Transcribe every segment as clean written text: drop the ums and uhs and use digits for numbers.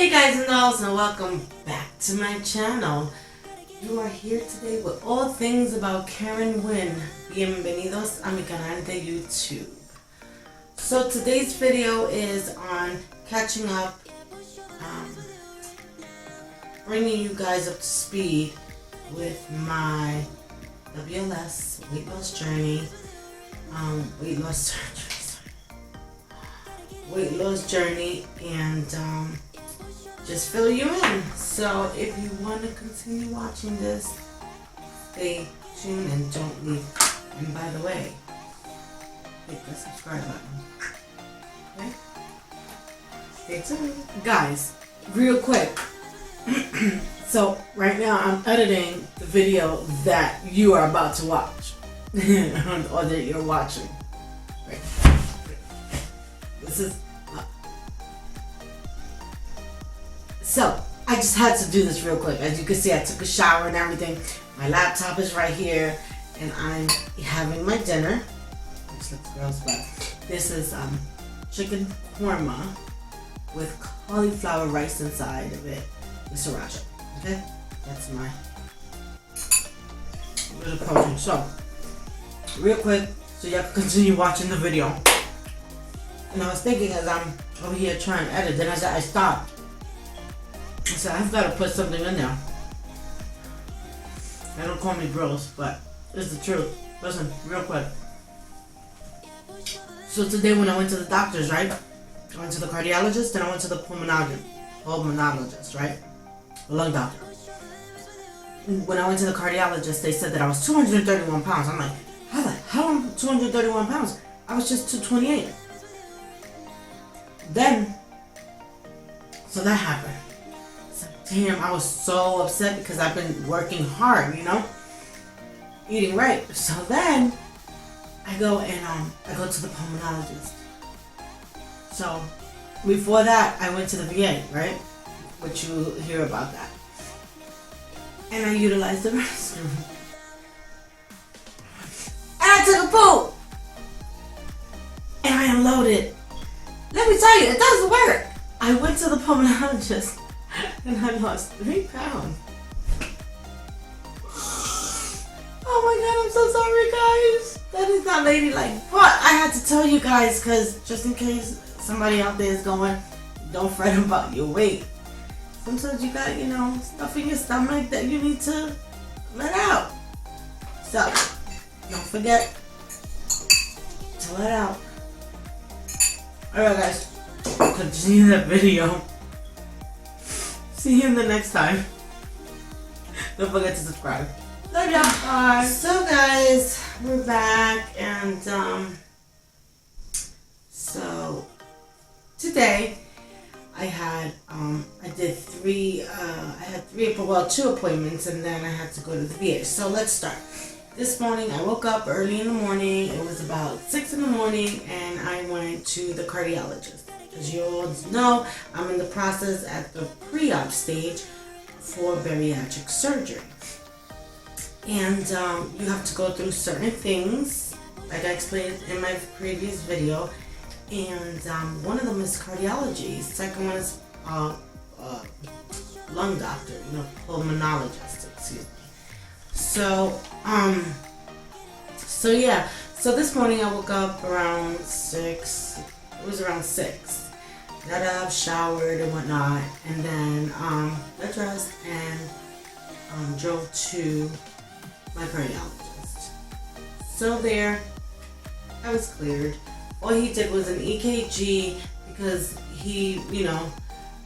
Hey guys and dolls, and welcome back to my channel. You are here today with all things about Karen Wynn. Bienvenidos a mi canal de YouTube. So today's video is on catching up, bringing you guys up to speed with my WLS weight loss journey, weight loss journey, and just fill you in. So if you want to continue watching this, stay tuned and don't leave. And by the way, hit the subscribe button. Okay? Stay tuned. Guys, real quick. So right now I'm editing the video that you are about to watch. Or that you're watching. Right. This is so I just had to do this real quick. As you can see, I took a shower and everything. My laptop is right here, and I'm having my dinner, which looks gross, but this is chicken korma with cauliflower rice inside of it with sriracha. Okay, that's my little protein. So real quick, so y'all can continue watching the video. And I was thinking as I'm over here trying to edit, then I stopped. I said, I've got to put something in there. They don't call me gross, but it's the truth. Listen, real quick. So today when I went to the doctors, right? I went to the cardiologist, then I went to the pulmonologist, right? The lung doctor. When I went to the cardiologist, they said that I was 231 pounds. I'm like, how the hell am I 231 pounds? I was just 228. Then, so that happened. Damn, I was so upset because I've been working hard, you know, eating right. So then I go and I go to the pulmonologist. So before that, I went to the VA, right? Which you hear about that. And I utilized the restroom. And I took a poop. And I unloaded. Let me tell you, it doesn't work. I went to the pulmonologist. And I lost 3 pounds. Oh my god, I'm so sorry guys. That is not ladylike. But I had to tell you guys, because just in case somebody out there is going, don't fret about your weight. Sometimes you got, you know, stuff in your stomach that you need to let out. So, don't forget to let out. Alright guys, continue that video. See you in the next time. Don't forget to subscribe. Love y'all. Bye. So guys, we're back, and so today I had two appointments, and then I had to go to the VA. So let's start. This morning I woke up early in the morning. It was about 6 in the morning, and I went to the cardiologist. As you all know, I'm in the process at the pre-op stage for bariatric surgery. And you have to go through certain things, like I explained in my previous video. And one of them is cardiology. Second one is lung doctor, you know, pulmonologist, excuse me. So, yeah. So this morning I woke up around 6. It was around 6. Got up, showered and whatnot, and then got dressed and drove to my cardiologist. So there, I was cleared. All he did was an EKG, because he, you know,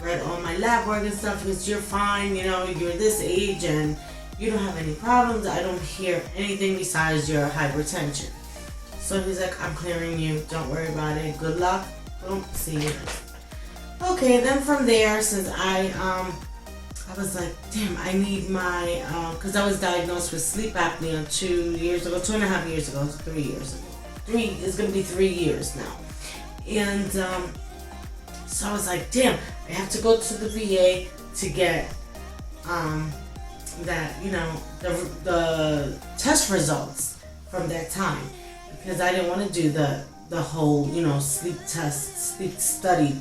read all my lab work and stuff. Because you're fine, you know, you're this age and you don't have any problems. I don't hear anything besides your hypertension. So he's like, I'm clearing you. Don't worry about it. Good luck. Boom. See you next. Okay, then from there, since I was like, damn, I need my, because I was diagnosed with sleep apnea 2.5 years ago, 3 years ago. It's going to be 3 years now. And so I was like, damn, I have to go to the VA to get that, you know, the test results from that time. Because I didn't want to do the whole, you know, sleep study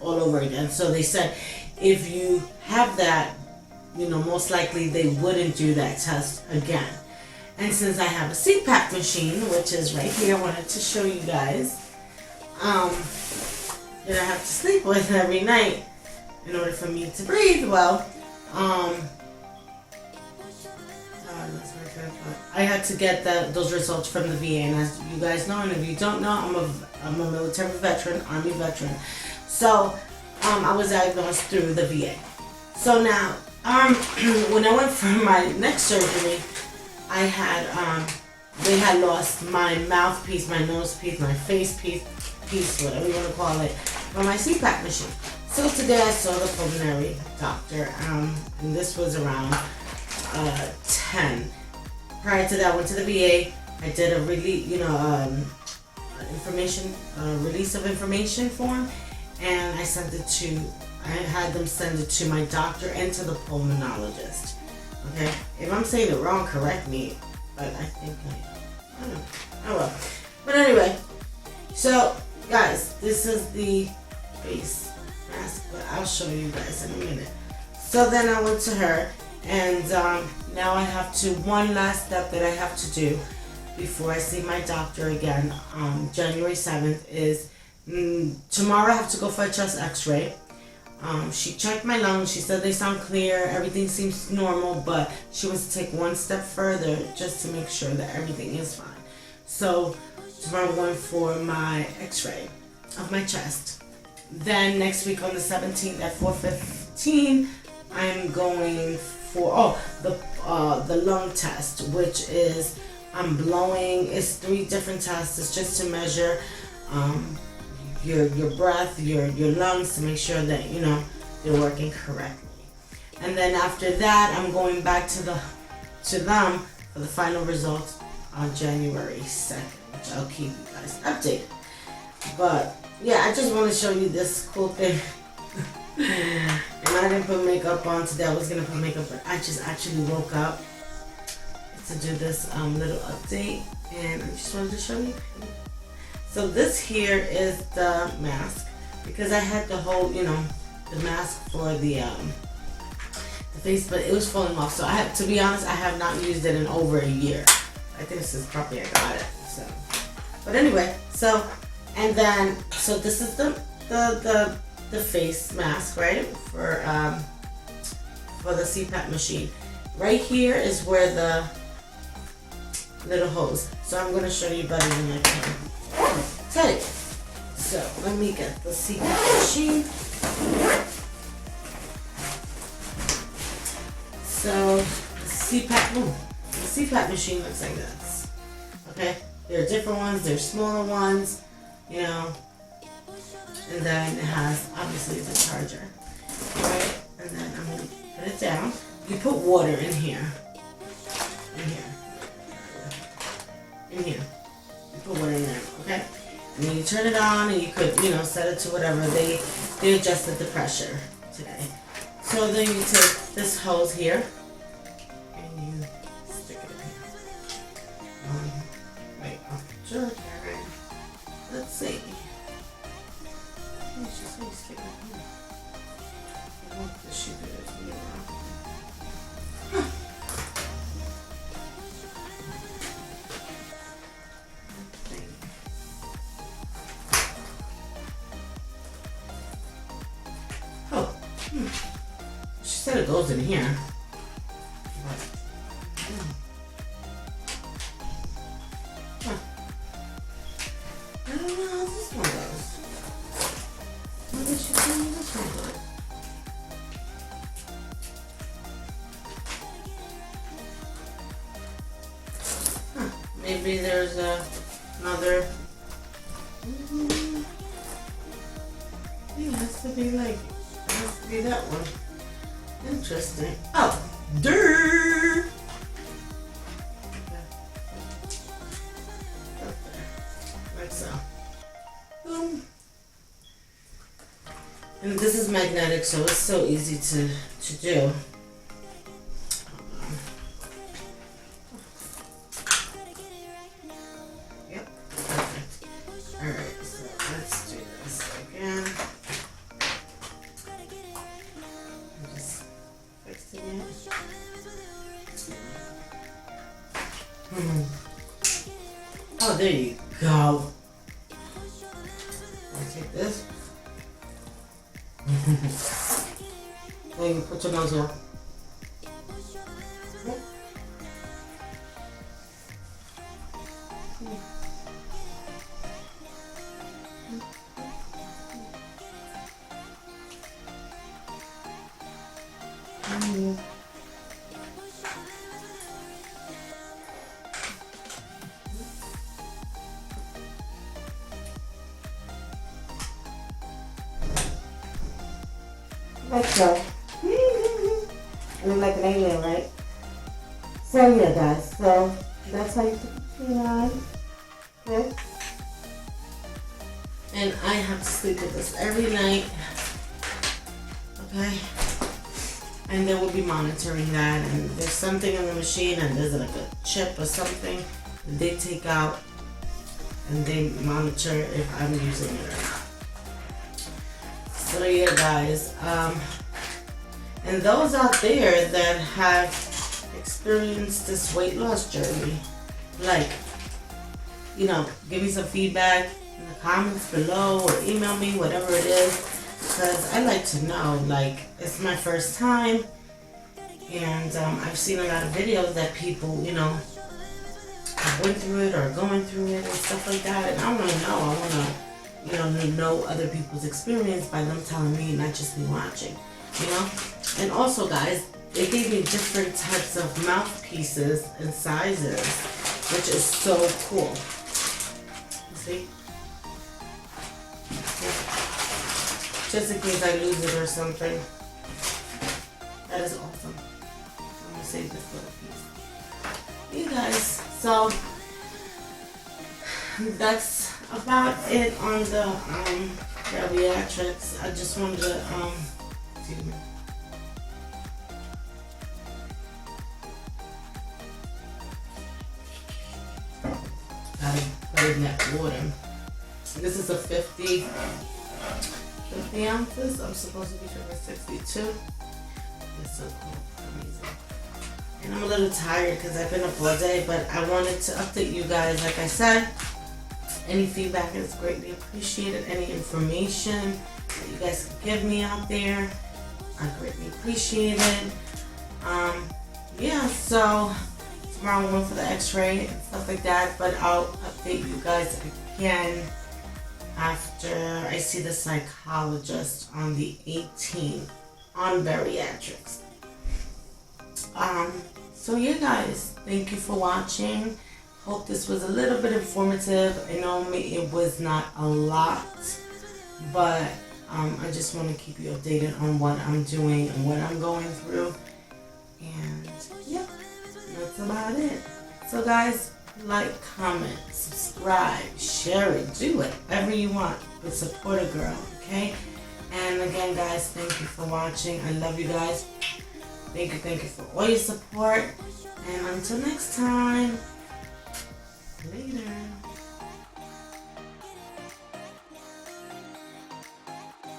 all over again. So they said if you have that, you know, most likely they wouldn't do that test again. And since I have a CPAP machine, which is right here, I wanted to show you guys, that I have to sleep with every night in order for me to breathe well. I had to get those results from the VA, and as you guys know, and if you don't know, I'm a military veteran, Army veteran. So I was diagnosed through the VA. So now, when I went for my neck surgery, I had they had lost my mouthpiece, my nose piece, my face piece, whatever you want to call it, from my CPAP machine. So today I saw the pulmonary doctor, and this was around 10. Prior to that, I went to the VA. I did a release of information form, and I had them send it to my doctor and to the pulmonologist. Okay, if I'm saying it wrong, correct me. But I think I don't know. Oh well. But anyway, so guys, this is the face mask, but I'll show you guys in a minute. So then I went to her, and now I have one last step that I have to do before I see my doctor again. January 7th is tomorrow. I have to go for a chest X-ray. She checked my lungs. She said they sound clear. Everything seems normal, but she wants to take one step further just to make sure that everything is fine. So tomorrow I'm going for my X-ray of my chest. Then next week on the 17th at 4:15, I'm going for the lung test, which is I'm blowing. It's 3 different tests. It's just to measure your breath, your lungs, to make sure that they're working correctly. And then after that, I'm going back to them for the final results on January 2nd, which I'll keep you guys updated. But yeah, I just want to show you this cool thing. And I didn't put makeup on today. I was gonna put makeup, but I just actually woke up to do this little update, and I just wanted to show you. So this here is the mask, because I had the whole, the mask for the face, but it was falling off. So to be honest, I have not used it in over a year. I think this is probably I got it. So, but anyway, so this is the face mask, right, for the CPAP machine. Right here is where the little hose. So I'm gonna show you better than I can tell you. So let me get the CPAP machine. So the CPAP machine looks like this. Okay, there are different ones. There's smaller ones, and then it has obviously the charger. Right, and then I'm gonna put it down. You put water in here. In here. You put water in there, okay? And then you turn it on, and you could, set it to whatever. They adjusted the pressure today. So then you take this hose here, and you stick it in here. Wait, sure, Karen. Let's see. Let's just stick it here. I want the sugar to be around. She said it goes in here. I don't know how this one goes. What did she tell me this one goes? Maybe there's another. It has to be that one. Interesting. Oh, durr. Like so. Boom. And this is magnetic, so it's so easy to do. Yep, perfect. Alright, so let's do this again. Oh, there you go. I'll take this. There you put your nose here. Like so. I look like an alien, right? So yeah, guys. So that's how you put your on. Okay. And I have to sleep with this every night. Okay. And they will be monitoring that. And if there's something in the machine and there's like a chip or something, they take out and they monitor if I'm using it or not. So yeah, guys, and those out there that have experienced this weight loss journey, like, you know, give me some feedback in the comments below or email me, whatever it is, because I like to know. Like, it's my first time, and I've seen a lot of videos that people, you know, have went through it or going through it and stuff like that, and I want to know. I want to, you know other people's experience by them telling me, not just me watching, you know. And also, guys, they gave me different types of mouthpieces and sizes, which is so cool. You see? Just in case I lose it or something. That is awesome. I'm gonna save this little piece. You guys, so that's about it on the Bariatrics. I just wanted to excuse me. Gotta put in that water. This is a 50 ounces. I'm supposed to be drinking 62. It's so cool. Amazing. And I'm a little tired because I've been up all day, but I wanted to update you guys. Like I said, any feedback is greatly appreciated. Any information that you guys can give me out there, I greatly appreciate it. Yeah, so tomorrow I'm going for the x-ray and stuff like that, but I'll update you guys again after I see the psychologist on the 18th on bariatrics. So yeah, guys, thank you for watching. Hope this was a little bit informative. I know it was not a lot, but I just want to keep you updated on what I'm doing and what I'm going through. And yeah, that's about it. So guys, like, comment, subscribe, share it, do whatever you want, but support a girl, okay? And again, guys, thank you for watching. I love you guys. Thank you for all your support. And until next time, later.